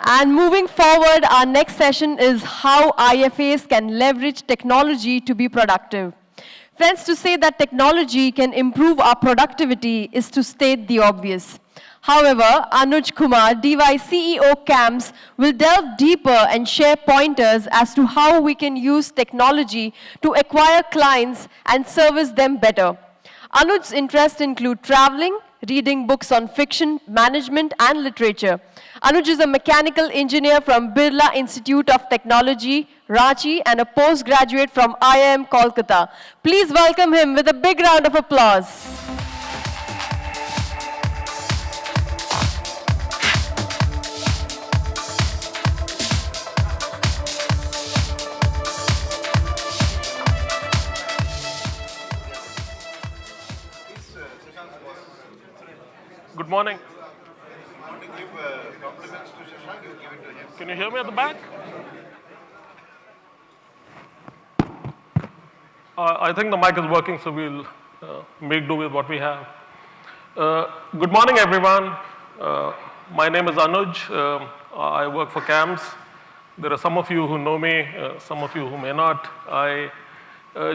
And moving forward, our next session is how IFAs can leverage technology to be productive. Friends, to say that technology can improve our productivity is to state the obvious. However, Anuj Kumar, DY CEO CAMS, will delve deeper and share pointers as to how we can use technology to acquire clients and service them better. Anuj's interests include traveling, reading books on fiction, management, and literature. Anuj is a mechanical engineer from Birla Institute of Technology, Ranchi, and a postgraduate from IIM Kolkata. Please welcome him with a big round of applause. Good morning. Can you hear me at the back? I think the mic is working, so we'll make do with what we have. Good morning, everyone. My name is Anuj. I work for CAMS. There are some of you who know me, some of you who may not. I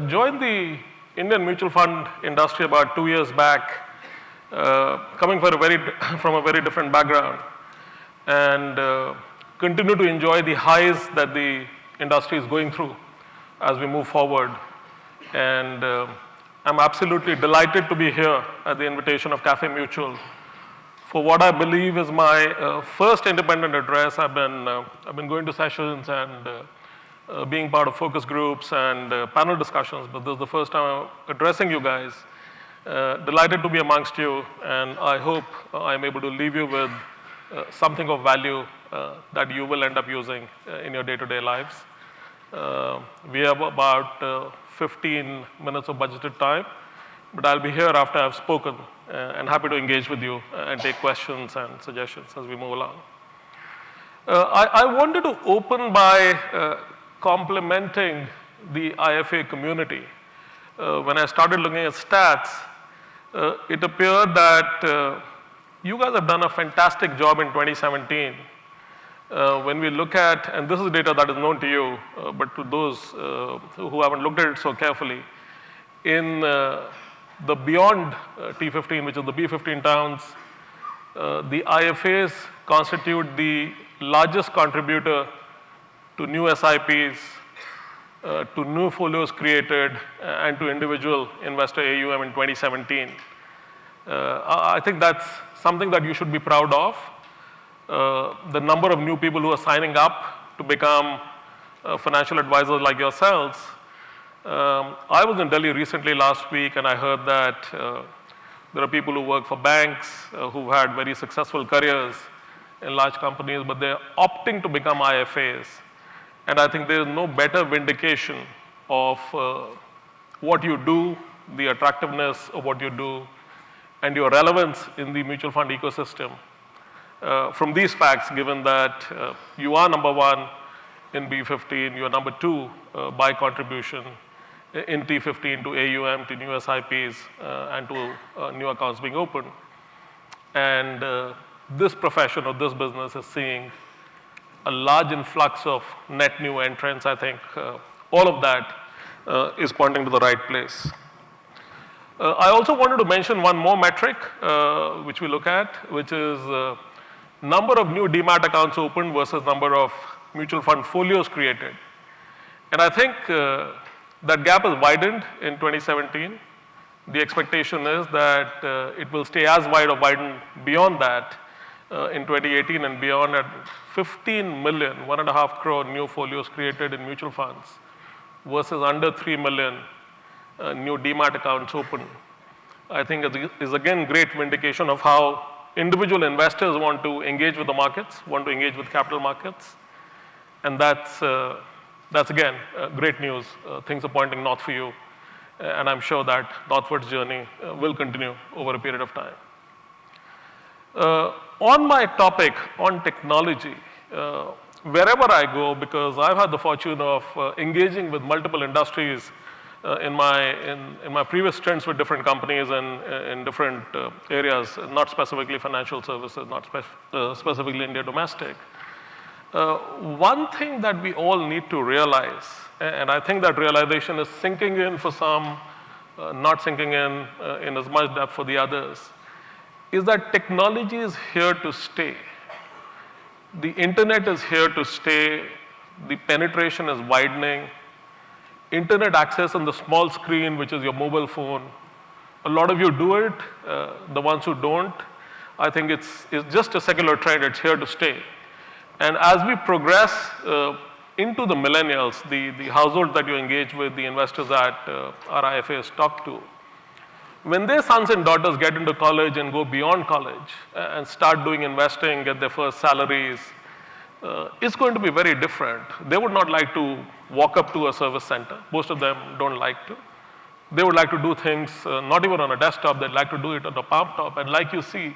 joined the Indian mutual fund industry about 2 years back, coming from a very different background, and continue to enjoy the highs that the industry is going through as we move forward. And I'm absolutely delighted to be here at the invitation of Cafe Mutual for what I believe is my first independent address. I've been going to sessions and being part of focus groups and panel discussions, but this is the first time I'm addressing you guys. Delighted to be amongst you, and I hope I'm able to leave you with something of value that you will end up using in your day-to-day lives. We have about 15 minutes of budgeted time, but I'll be here after I've spoken and happy to engage with you and take questions and suggestions as we move along. I wanted to open by complimenting the IFA community. When I started looking at stats, it appeared that you guys have done a fantastic job in 2017. When we look at, and this is data that is known to you, but to those who haven't looked at it so carefully, in the beyond T15, which is the B15 towns, the IFAs constitute the largest contributor to new SIPs, to new folios created, and to individual investor AUM in 2017. I think that's something that you should be proud of. The number of new people who are signing up to become financial advisors like yourselves. I was in Delhi recently last week, and I heard that there are people who work for banks who've had very successful careers in large companies, but they're opting to become IFAs. And I think there is no better vindication of what you do, the attractiveness of what you do, and your relevance in the mutual fund ecosystem. From these facts, given that you are number one in B15, you are number two by contribution in T15 to AUM, to new SIPs, and to new accounts being opened. And this profession or this business is seeing a large influx of net new entrants. I think all of that is pointing to the right place. I also wanted to mention one more metric which we look at, which is number of new demat accounts opened versus number of mutual fund folios created. And I think that gap has widened in 2017. The expectation is that it will stay as wide or widen beyond that in 2018 and beyond, at 15 million, 1.5 crore new folios created in mutual funds versus under 3 million new demat accounts opened. I think it is again great vindication of how individual investors want to engage with the markets, want to engage with capital markets. And that's again great news. Things are pointing north for you. And I'm sure that northwards journey will continue over a period of time. On my topic on technology, wherever I go, because I've had the fortune of engaging with multiple industries in my previous stints with different companies and in different areas, not specifically financial services, not specifically India domestic. One thing that we all need to realize, and I think that realization is sinking in for some, not sinking in as much depth for the others, is that technology is here to stay. The internet is here to stay. The penetration is widening. Internet access on the small screen, which is your mobile phone. A lot of you do it. The ones who don't, I think it's just a secular trend. It's here to stay. And as we progress into the millennials, the households that you engage with, the investors that our IFAs talk to, when their sons and daughters get into college and go beyond college and start doing investing, get their first salaries, it's going to be very different. They would not like to walk up to a service center. Most of them don't like to. They would like to do things not even on a desktop, they'd like to do it on a palm top. And like you see,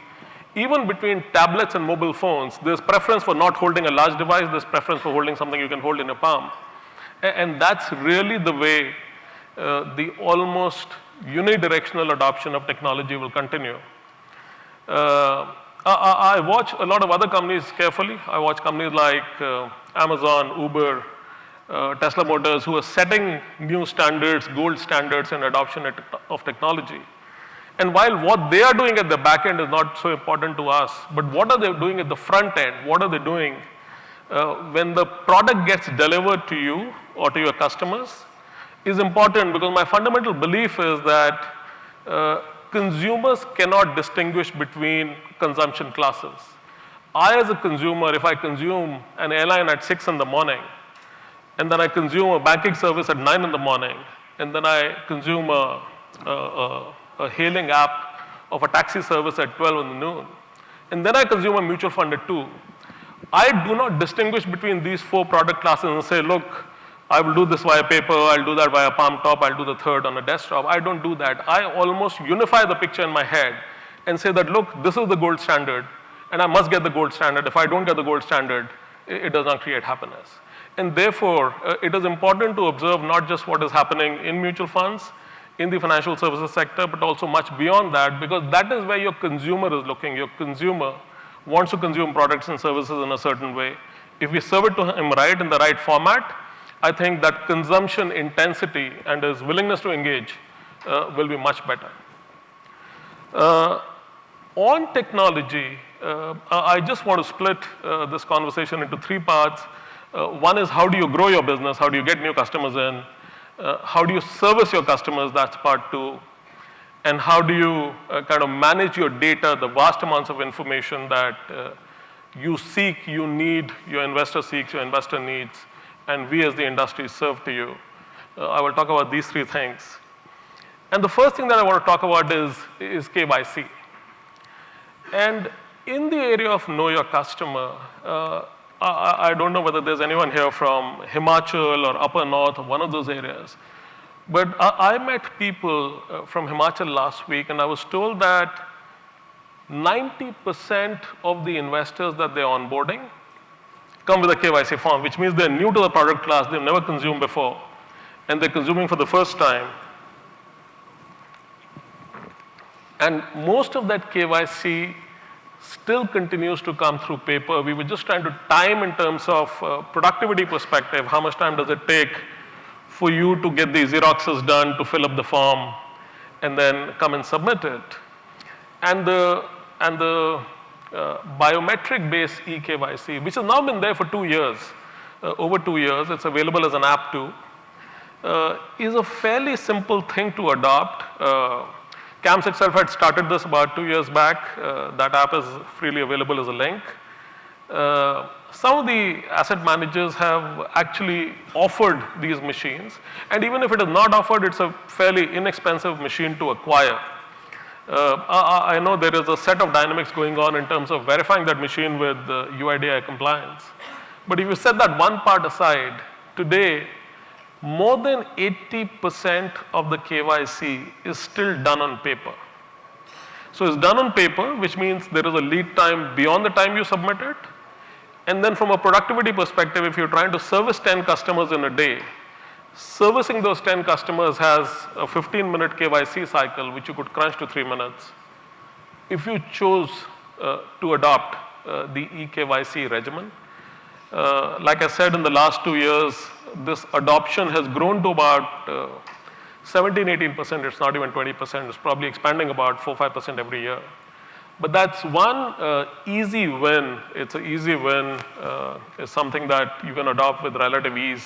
even between tablets and mobile phones, there's preference for not holding a large device, there's preference for holding something you can hold in your palm. And that's really the way the almost unidirectional adoption of technology will continue. I watch a lot of other companies carefully. I watch companies like Amazon, Uber, Tesla Motors, who are setting new standards, gold standards in adoption of technology. And while what they are doing at the back end is not so important to us, but what are they doing at the front end? What are they doing when the product gets delivered to you or to your customers is important, because my fundamental belief is that consumers cannot distinguish between consumption classes. I, as a consumer, if I consume an airline at 6 in the morning, and then I consume a banking service at 9 in the morning, and then I consume a hailing app of a taxi service at 12 in the noon, and then I consume a mutual fund at 2, I do not distinguish between these 4 product classes and say, look, I will do this via paper, I'll do that via palm top, I'll do the third on a desktop. I don't do that. I almost unify the picture in my head and say that, look, this is the gold standard, and I must get the gold standard. If I don't get the gold standard, it does not create happiness. And therefore, it is important to observe not just what is happening in mutual funds, in the financial services sector, but also much beyond that, because that is where your consumer is looking. Your consumer wants to consume products and services in a certain way. If we serve it to him right in the right format, I think that consumption intensity and his willingness to engage will be much better. On technology, I just want to split this conversation into 3 parts. One is, how do you grow your business? How do you get new customers in? How do you service your customers? That's part 2. And how do you kind of manage your data, the vast amounts of information that you seek, you need, your investor seeks, your investor needs, and we as the industry serve to you. I will talk about these 3 things. And the first thing that I want to talk about is KYC. And in the area of know your customer, I don't know whether there's anyone here from Himachal or Upper North or one of those areas, but I met people from Himachal last week, and I was told that 90% of the investors that they're onboarding come with a KYC form, which means they're new to the product class, they've never consumed before, and they're consuming for the first time. And most of that KYC still continues to come through paper. We were just trying to time in terms of productivity perspective, how much time does it take for you to get the Xeroxes done, to fill up the form, and then come and submit it. And the biometric-based eKYC, which has now been there for 2 years, over 2 years, it's available as an app too, is a fairly simple thing to adopt. CAMS itself had started this about 2 years back. That app is freely available as a link. Some of the asset managers have actually offered these machines, and even if it is not offered, it's a fairly inexpensive machine to acquire. I know there is a set of dynamics going on in terms of verifying that machine with UIDAI compliance. But if you set that one part aside, today, more than 80% of the KYC is still done on paper. So it's done on paper, which means there is a lead time beyond the time you submit it. And then from a productivity perspective, if you're trying to service 10 customers in a day, servicing those 10 customers has a 15-minute KYC cycle, which you could crunch to 3 minutes. If you chose to adopt the eKYC regimen, Like I said, in the last 2 years, this adoption has grown to about 17, 18%. It's not even 20%. It's probably expanding about 4, 5% every year. But that's one easy win. It's an easy win. It's something that you can adopt with relative ease,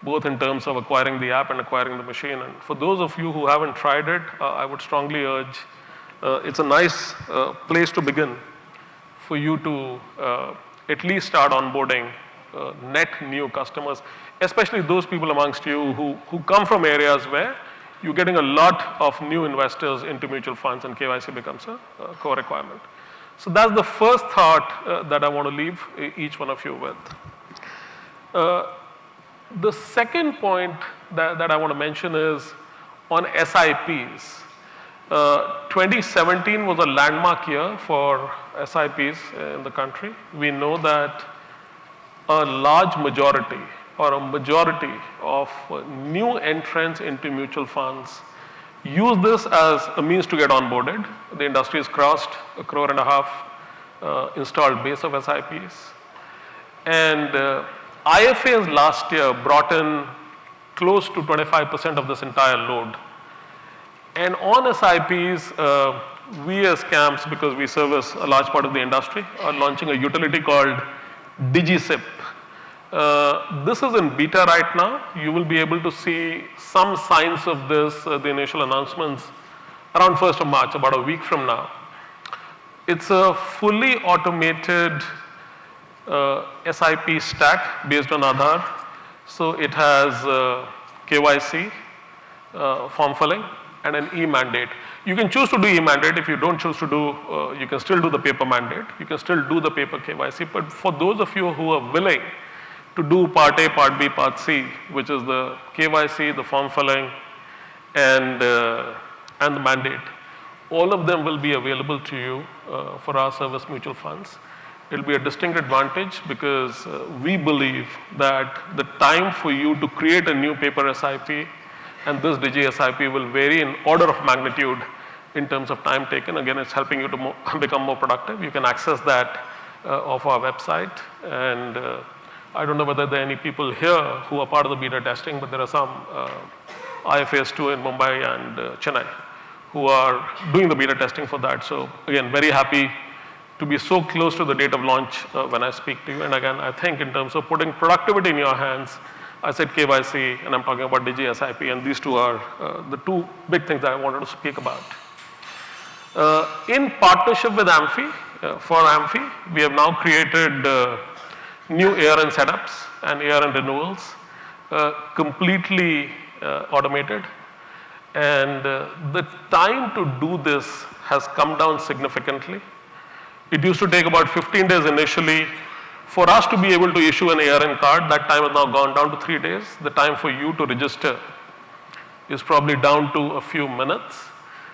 both in terms of acquiring the app and acquiring the machine. And for those of you who haven't tried it, I would strongly urge, it's a nice place to begin for you to at least start onboarding net new customers, especially those people amongst you who come from areas where you're getting a lot of new investors into mutual funds and KYC becomes a core requirement. So that's the first thought that I want to leave each one of you with. The second point that I want to mention is on SIPs. 2017 was a landmark year for SIPs in the country. We know that a large majority or a majority of new entrants into mutual funds use this as a means to get onboarded. The industry has crossed 1.5 crore installed base of SIPs. And IFAs last year brought in close to 25% of this entire load. And on SIPs, we as CAMS, because we service a large part of the industry, are launching a utility called DigiSip. This is in beta right now. You will be able to see some signs of this, the initial announcements, around 1st of March, about a week from now. It's a fully automated SIP stack based on Aadhaar. So it has KYC, form filling, and an e-mandate. You can choose to do e-mandate. If you don't choose to do, you can still do the paper mandate. You can still do the paper KYC. But for those of you who are willing to do Part A, Part B, Part C, which is the KYC, the form filling, and the mandate, all of them will be available to you for our service mutual funds. It will be a distinct advantage because we believe that the time for you to create a new paper SIP and this Digi SIP will vary in order of magnitude in terms of time taken. Again, it's helping you to become more productive. You can access that off our website. And I don't know whether there are any people here who are part of the beta testing, but there are some IFAs too in Mumbai and Chennai who are doing the beta testing for that. So again, very happy to be so close to the date of launch when I speak to you. And again, I think in terms of putting productivity in your hands, I said KYC and I'm talking about Digi SIP, and these two are the two big things that I wanted to speak about. In partnership with Amphi, for Amphi, we have now created new ARN setups and ARN renewals, completely automated. And the time to do this has come down significantly. It used to take about 15 days initially for us to be able to issue an ARN card. That time has now gone down to 3 days. The time for you to register is probably down to a few minutes.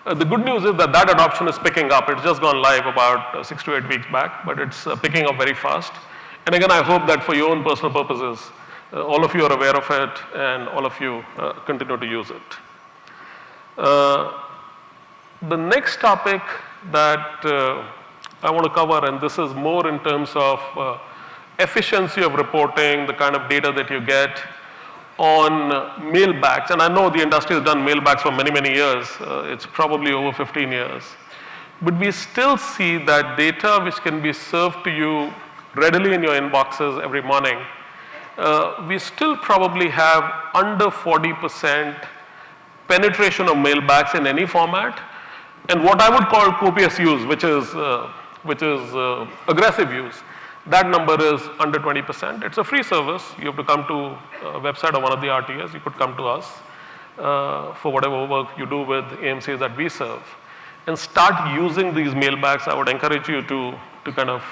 The good news is that that adoption is picking up. It's just gone live about 6 to 8 weeks back, but it's picking up very fast. And again, I hope that for your own personal purposes, all of you are aware of it and all of you continue to use it. The next topic that I want to cover, and this is more in terms of efficiency of reporting, the kind of data that you get on mailbacks. And I know the industry has done mailbacks for many, many years. It's probably over 15 years. But we still see that data which can be served to you readily in your inboxes every morning, we still probably have under 40% penetration of mailbacks in any format. And what I would call copious use, which is aggressive use, that number is under 20%. It's a free service. You have to come to a website of one of the RTAs. You could come to us for whatever work you do with AMCs that we serve. And start using these mailbacks. I would encourage you to kind of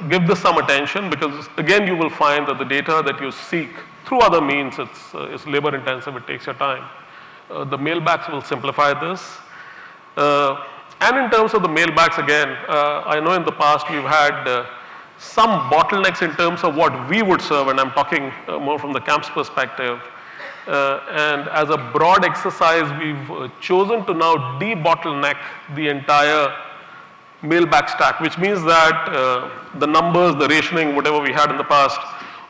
give this some attention, because again, you will find that the data that you seek through other means, it's labor intensive, it takes your time. The mailbacks will simplify this. And in terms of the mailbacks, again, I know in the past we've had some bottlenecks in terms of what we would serve, and I'm talking more from the CAMPS perspective. And as a broad exercise, we've chosen to now de-bottleneck the entire mail-back stack, which means that the numbers, the rationing, whatever we had in the past,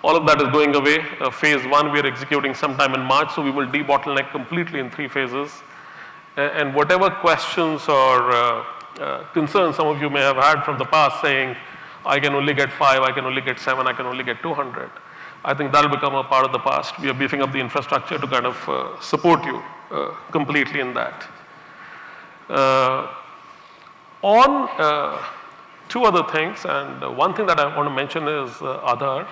all of that is going away. Phase 1 we are executing sometime in March, so we will debottleneck completely in 3 phases. And whatever questions or concerns some of you may have had from the past saying, I can only get 5, I can only get 7, I can only get 200. I think that'll become a part of the past. We are beefing up the infrastructure to kind of support you completely in that. On 2 other things, and one thing that I want to mention is Aadhaar.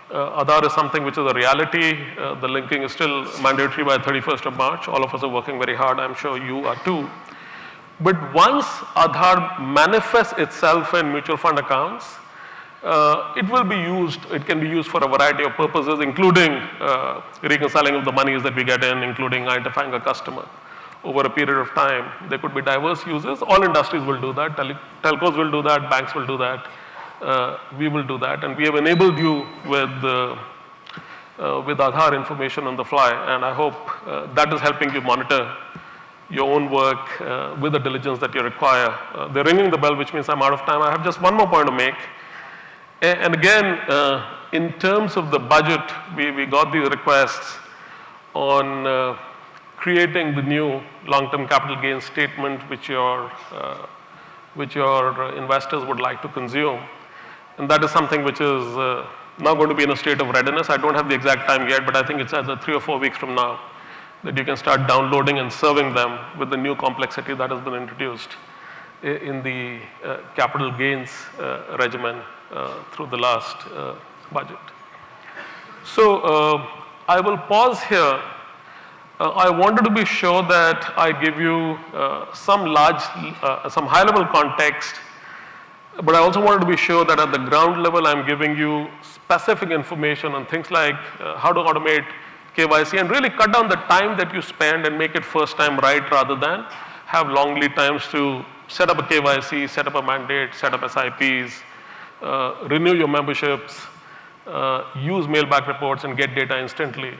Aadhaar is something which is a reality. The linking is still mandatory by 31st of March. All of us are working very hard. I'm sure you are too. But once Aadhaar manifests itself in mutual fund accounts, it will be used, it can be used for a variety of purposes, including reconciling of the monies that we get in, including identifying a customer over a period of time. There could be diverse uses. All industries will do that. Telcos will do that. Banks will do that. We will do that. And we have enabled you with Aadhaar information on the fly. And I hope that is helping you monitor your own work with the diligence that you require. They're ringing the bell, which means I'm out of time. I have just one more point to make. And again, in terms of the budget, we got these requests on creating the new long-term capital gains statement which your investors would like to consume. And that is something which is now going to be in a state of readiness. I don't have the exact time yet, but I think it's either 3 or 4 weeks from now that you can start downloading and serving them with the new complexity that has been introduced in the capital gains regimen through the last budget. So I will pause here. I wanted to be sure that I give you some high-level context, but I also wanted to be sure that at the ground level I'm giving you specific information on things like how to automate KYC and really cut down the time that you spend and make it first time right rather than have long lead times to set up a KYC, set up a mandate, set up SIPs, renew your memberships, use mailback reports and get data instantly,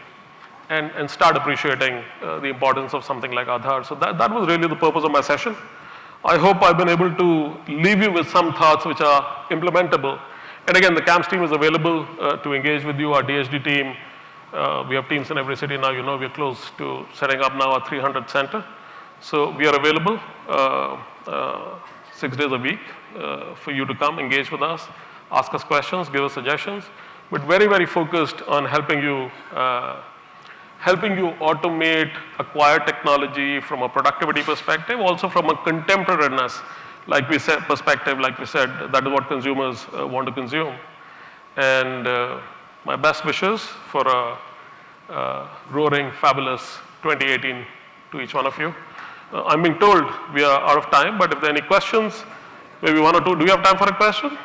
and start appreciating the importance of something like Aadhaar. So that was really the purpose of my session. I hope I've been able to leave you with some thoughts which are implementable. And again, the CAMS team is available to engage with you, our DHD team. We have teams in every city now. You know, we're close to setting up now a 300 center. So we are available 6 days a week for you to come, engage with us, ask us questions, give us suggestions, but very, very focused on helping you automate, acquire technology from a productivity perspective, also from a contemporariness, like we said, perspective, like we said, that is what consumers want to consume. And my best wishes for a roaring, fabulous 2018 to each one of you. I'm being told we are out of time, but if there are any questions, maybe 1 or 2. Do we have time for a question?